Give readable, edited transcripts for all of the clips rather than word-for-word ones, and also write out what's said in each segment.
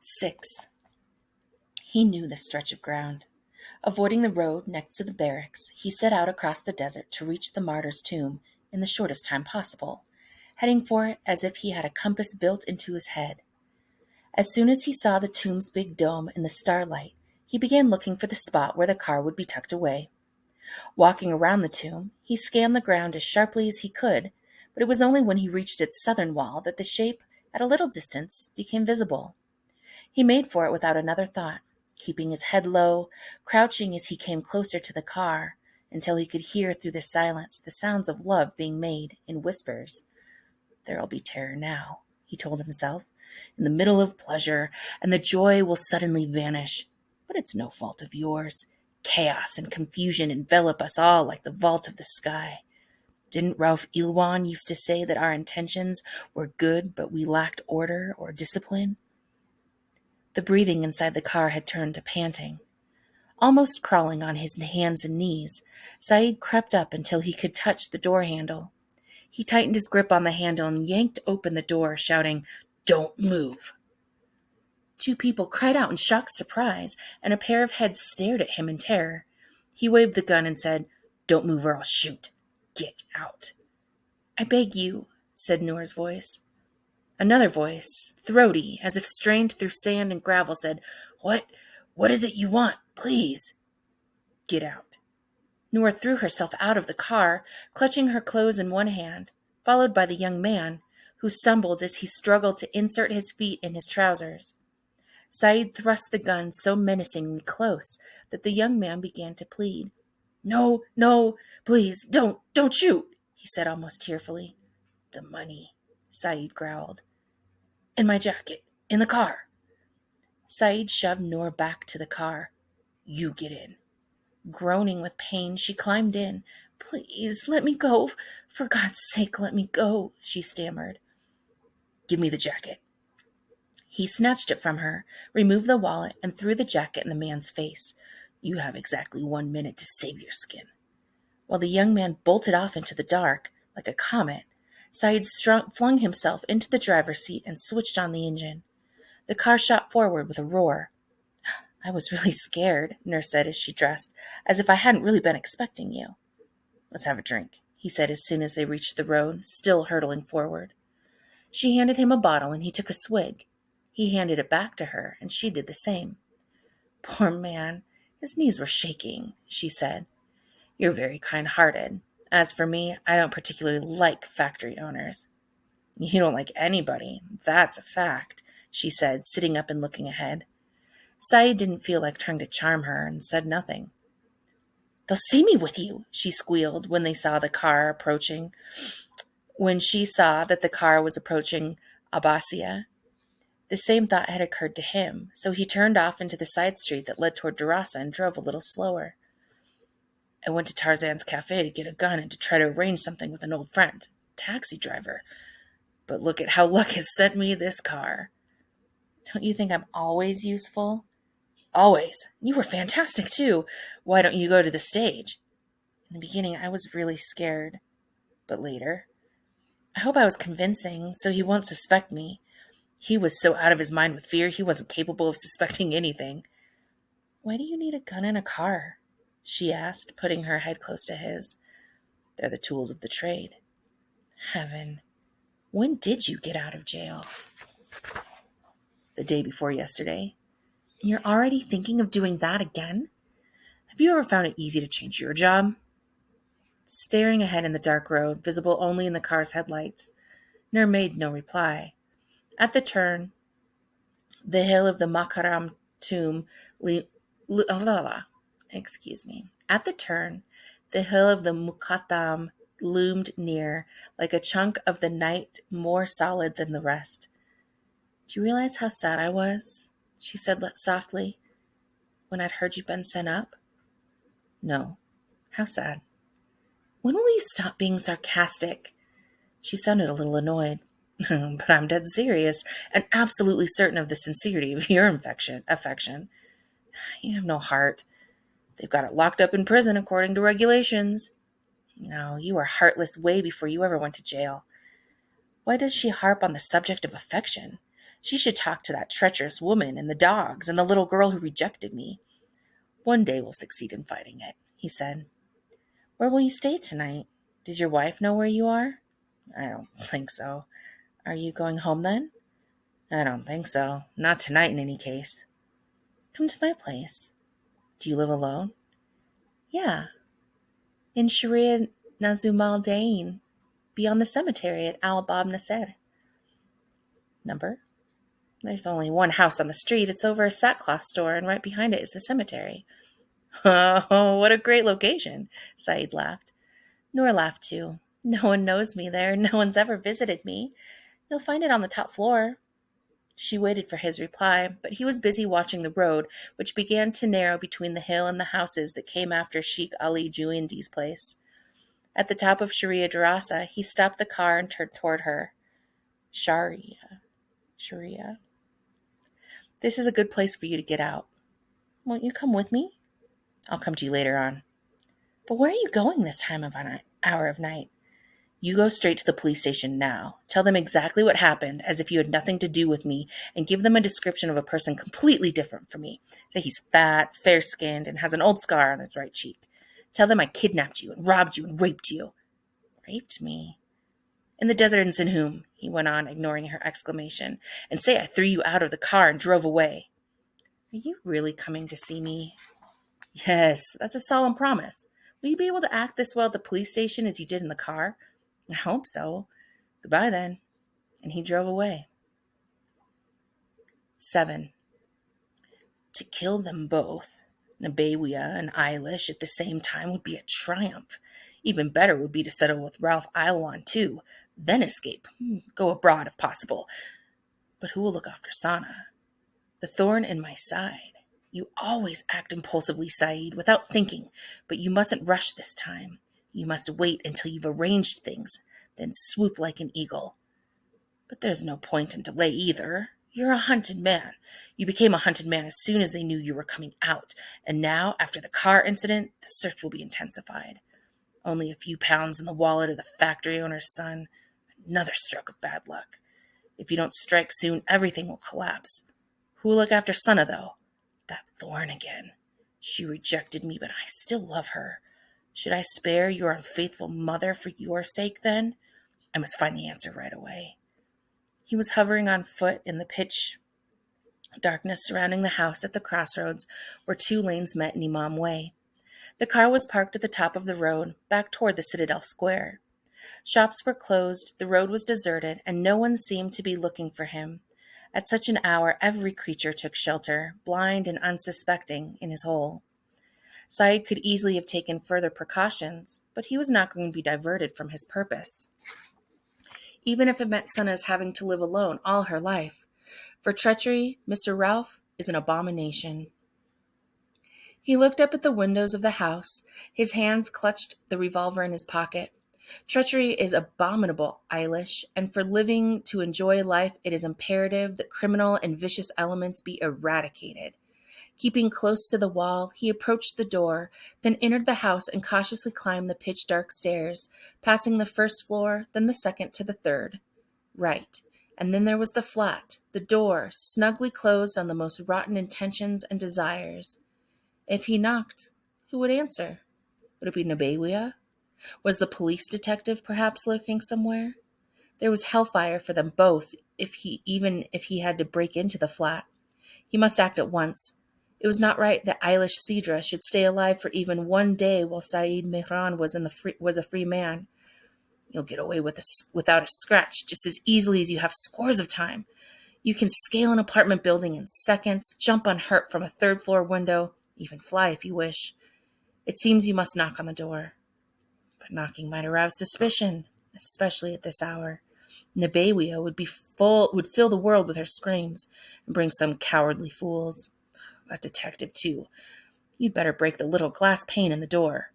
6. He knew this stretch of ground. Avoiding the road next to the barracks, he set out across the desert to reach the martyr's tomb in the shortest time possible, heading for it as if he had a compass built into his head. As soon as he saw the tomb's big dome in the starlight, he began looking for the spot where the car would be tucked away. Walking around the tomb, he scanned the ground as sharply as he could, but it was only when he reached its southern wall that the shape, at a little distance, became visible. He made for it without another thought, keeping his head low, crouching as he came closer to the car, until he could hear through the silence the sounds of love being made in whispers. "There'll be terror now," he told himself, "in the middle of pleasure, and the joy will suddenly vanish. But it's no fault of yours. Chaos and confusion envelop us all like the vault of the sky. Didn't Ralph Ilwan used to say that our intentions were good, but we lacked order or discipline?" The breathing inside the car had turned to panting. Almost crawling on his hands and knees, Saeed crept up until he could touch the door handle. He tightened his grip on the handle and yanked open the door, shouting, "Don't move!" Two people cried out in shocked surprise, and a pair of heads stared at him in terror. He waved the gun and said, "Don't move or I'll shoot. Get out." "I beg you," said Noor's voice. Another voice, throaty, as if strained through sand and gravel, said, What is it you want? Please." "Get out." Noor threw herself out of the car, clutching her clothes in one hand, followed by the young man, who stumbled as he struggled to insert his feet in his trousers. Saeed thrust the gun so menacingly close that the young man began to plead. "No, no, please, don't shoot," he said almost tearfully. "The money," Saeed growled. "In my jacket, in the car." Saeed shoved Noor back to the car. "You get in." Groaning with pain, she climbed in. "Please, let me go. For God's sake, let me go," she stammered. "Give me the jacket." He snatched it from her, removed the wallet, and threw the jacket in the man's face. "You have exactly 1 minute to save your skin." While the young man bolted off into the dark, like a comet, Saeed flung himself into the driver's seat and switched on the engine. The car shot forward with a roar. "I was really scared," Noor said as she dressed, "as if I hadn't really been expecting you." "Let's have a drink," he said as soon as they reached the road, still hurtling forward. She handed him a bottle and he took a swig. He handed it back to her and she did the same. "Poor man, his knees were shaking," she said. "You're very kind-hearted. As for me, I don't particularly like factory owners." "You don't like anybody, that's a fact," she said, sitting up and looking ahead. Saeed didn't feel like trying to charm her and said nothing. "They'll see me with you," she squealed when she saw that the car was approaching Abbasiyah. The same thought had occurred to him, so he turned off into the side street that led toward Darasa and drove a little slower. "I went to Tarzan's cafe to get a gun and to try to arrange something with an old friend, taxi driver. But look at how luck has sent me this car." "Don't you think I'm always useful?" "Always. You were fantastic, too. Why don't you go to the stage?" "In the beginning, I was really scared. But later, I hope I was convincing, so he won't suspect me. He was so out of his mind with fear, he wasn't capable of suspecting anything." "Why do you need a gun in a car?" she asked, putting her head close to his. "They're the tools of the trade." "Heaven. When did you get out of jail?" "The day before yesterday." "You're already thinking of doing that again?" "Have you ever found it easy to change your job?" Staring ahead in the dark road, visible only in the car's headlights, Nur made no reply. At the turn, the hill of the Makaram tomb At the turn, the hill of the Muqaddam loomed near, like a chunk of the night more solid than the rest. "Do you realize how sad I was?" she said softly, "when I'd heard you'd been sent up?" "No. How sad?" "When will you stop being sarcastic?" She sounded a little annoyed. "But I'm dead serious, and absolutely certain of the sincerity of your affection. You have no heart. They've got it locked up in prison according to regulations. No, you were heartless way before you ever went to jail." Why does she harp on the subject of affection? She should talk to that treacherous woman and the dogs and the little girl who rejected me. One day we'll succeed in fighting it, he said. Where will you stay tonight? Does your wife know where you are? I don't think so. Are you going home then? I don't think so. Not tonight in any case. Come to my place. Do you live alone? Yeah, in Sharia Nazumal Dain, beyond the cemetery at Al Bab Nasser. Number? There's only one house on the street. It's over a sackcloth store, and right behind it is the cemetery. Oh, what a great location, Saeed laughed. Noor laughed too. No one knows me there. No one's ever visited me. You'll find it on the top floor. She waited for his reply, but he was busy watching the road, which began to narrow between the hill and the houses that came after Sheikh Ali Juindi's place. At the top of Sharia Darasa, he stopped the car and turned toward her. Sharia. This is a good place for you to get out. Won't you come with me? I'll come to you later on. But where are you going this time of hour of night? You go straight to the police station now. Tell them exactly what happened, as if you had nothing to do with me, and give them a description of a person completely different from me. Say he's fat, fair-skinned, and has an old scar on his right cheek. Tell them I kidnapped you and robbed you and raped you. Raped me? In the desert in Sinhum, he went on, ignoring her exclamation, and say I threw you out of the car and drove away. Are you really coming to see me? Yes, that's a solemn promise. Will you be able to act this well at the police station as you did in the car? I hope so. Goodbye, then. And he drove away. 7. To kill them both, Nabawiya and Eilish, at the same time would be a triumph. Even better would be to settle with Ralph Eilon, too, then escape. Go abroad, if possible. But who will look after Sana? The thorn in my side. You always act impulsively, Saeed, without thinking, but you mustn't rush this time. You must wait until you've arranged things, then swoop like an eagle. But there's no point in delay either. You're a hunted man. You became a hunted man as soon as they knew you were coming out, and now, after the car incident, the search will be intensified. Only a few pounds in the wallet of the factory owner's son. Another stroke of bad luck. If you don't strike soon, everything will collapse. Who will look after Sana, though? That thorn again. She rejected me, but I still love her. Should I spare your unfaithful mother for your sake, then? I must find the answer right away. He was hovering on foot in the pitch darkness surrounding the house at the crossroads where two lanes met in Imam Way. The car was parked at the top of the road, back toward the Citadel Square. Shops were closed, the road was deserted, and no one seemed to be looking for him. At such an hour, every creature took shelter, blind and unsuspecting, in his hole. Saeed could easily have taken further precautions, but he was not going to be diverted from his purpose, even if it meant Sana's having to live alone all her life. For treachery, Mr. Ralph is an abomination. He looked up at the windows of the house. His hands clutched the revolver in his pocket. Treachery is abominable, Eilish, and for living to enjoy life, it is imperative that criminal and vicious elements be eradicated. Keeping close to the wall, he approached the door, then entered the house and cautiously climbed the pitch-dark stairs, passing the first floor, then the second to the third. Right, and then there was the flat, the door, snugly closed on the most rotten intentions and desires. If he knocked, who would answer? Would it be Nabawiya? Was the police detective perhaps lurking somewhere? There was hellfire for them both, even if he had to break into the flat. He must act at once. It was not right that Eilish Sidra should stay alive for even one day while Saeed Mehran was a free man. You'll get away without a scratch just as easily as you have scores of time. You can scale an apartment building in seconds, jump unhurt from a third-floor window, even fly if you wish. It seems you must knock on the door. But knocking might arouse suspicion, especially at this hour. Nabawiya would fill the world with her screams and bring some cowardly fools. That detective, too. You'd better break the little glass pane in the door.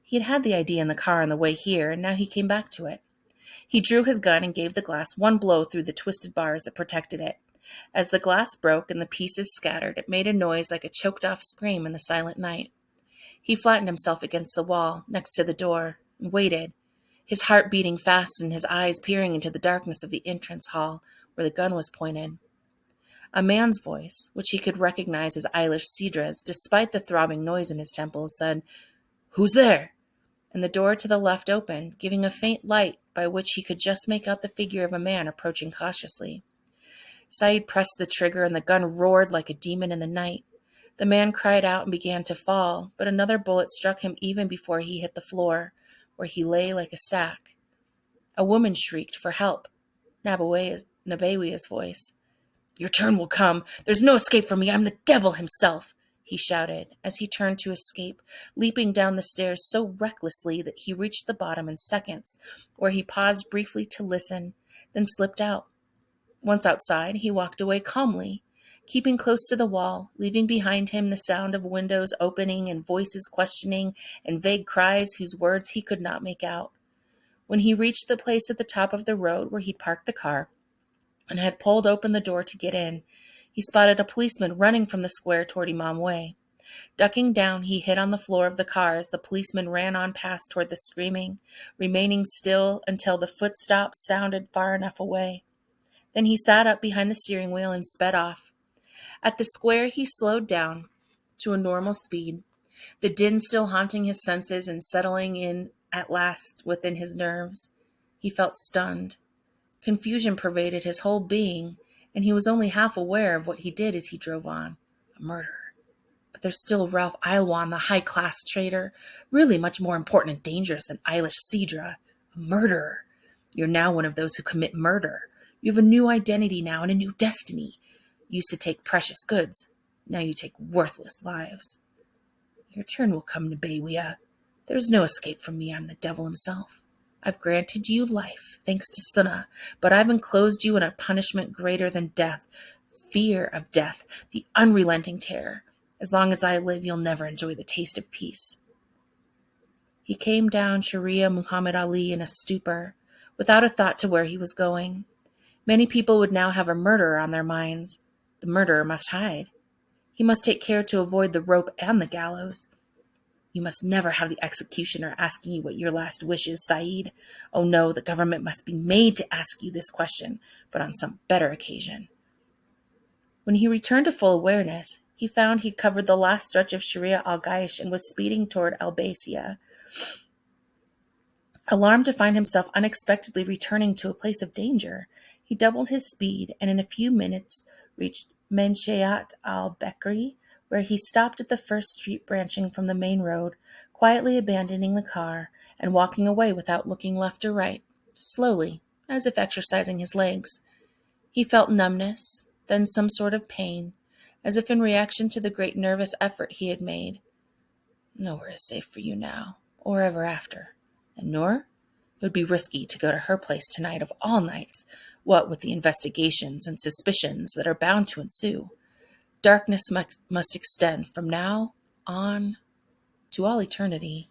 He had had the idea in the car on the way here, and now he came back to it. He drew his gun and gave the glass one blow through the twisted bars that protected it. As the glass broke and the pieces scattered, it made a noise like a choked-off scream in the silent night. He flattened himself against the wall, next to the door, and waited, his heart beating fast and his eyes peering into the darkness of the entrance hall, where the gun was pointed. A man's voice, which he could recognize as Eilish Sidra's, despite the throbbing noise in his temples, said, "Who's there?" And the door to the left opened, giving a faint light by which he could just make out the figure of a man approaching cautiously. Saeed pressed the trigger, and the gun roared like a demon in the night. The man cried out and began to fall, but another bullet struck him even before he hit the floor, where he lay like a sack. A woman shrieked for help. Nabawia's voice. "Your turn will come. There's no escape for me. I'm the devil himself," he shouted as he turned to escape, leaping down the stairs so recklessly that he reached the bottom in seconds, where he paused briefly to listen, then slipped out. Once outside, he walked away calmly, keeping close to the wall, leaving behind him the sound of windows opening and voices questioning and vague cries whose words he could not make out. When he reached the place at the top of the road where he'd parked the car and had pulled open the door to get in, he spotted a policeman running from the square toward Imam Way. Ducking down, he hid on the floor of the car as the policeman ran on past toward the screaming, remaining still until the footsteps sounded far enough away. Then he sat up behind the steering wheel and sped off. At the square, he slowed down to a normal speed, the din still haunting his senses and settling in at last within his nerves. He felt stunned. Confusion pervaded his whole being, and he was only half aware of what he did as he drove on. A murder. But there's still Ralph Ilwan, the high-class trader, really much more important and dangerous than Eilish Sidra. A murderer. You're now one of those who commit murder. You have a new identity now and a new destiny. You used to take precious goods. Now you take worthless lives. Your turn will come, Nabawiya. There's no escape from me. I'm the devil himself. I've granted you life, thanks to Sunnah, but I've enclosed you in a punishment greater than death, fear of death, the unrelenting terror. As long as I live, you'll never enjoy the taste of peace. He came down Sharia Muhammad Ali in a stupor, without a thought to where he was going. Many people would now have a murderer on their minds. The murderer must hide. He must take care to avoid the rope and the gallows. You must never have the executioner asking you what your last wish is, Saeed. Oh no, the government must be made to ask you this question, but on some better occasion. When he returned to full awareness, he found he'd covered the last stretch of Sharia al-Gaish and was speeding toward Al-Basia. Alarmed to find himself unexpectedly returning to a place of danger, he doubled his speed and in a few minutes reached Menshayat al-Bekri, where he stopped at the first street branching from the main road, quietly abandoning the car and walking away without looking left or right, slowly, as if exercising his legs. He felt numbness, then some sort of pain, as if in reaction to the great nervous effort he had made. Nowhere is safe for you now, or ever after. And Noor? It would be risky to go to her place tonight of all nights, what with the investigations and suspicions that are bound to ensue. Darkness must extend from now on to all eternity.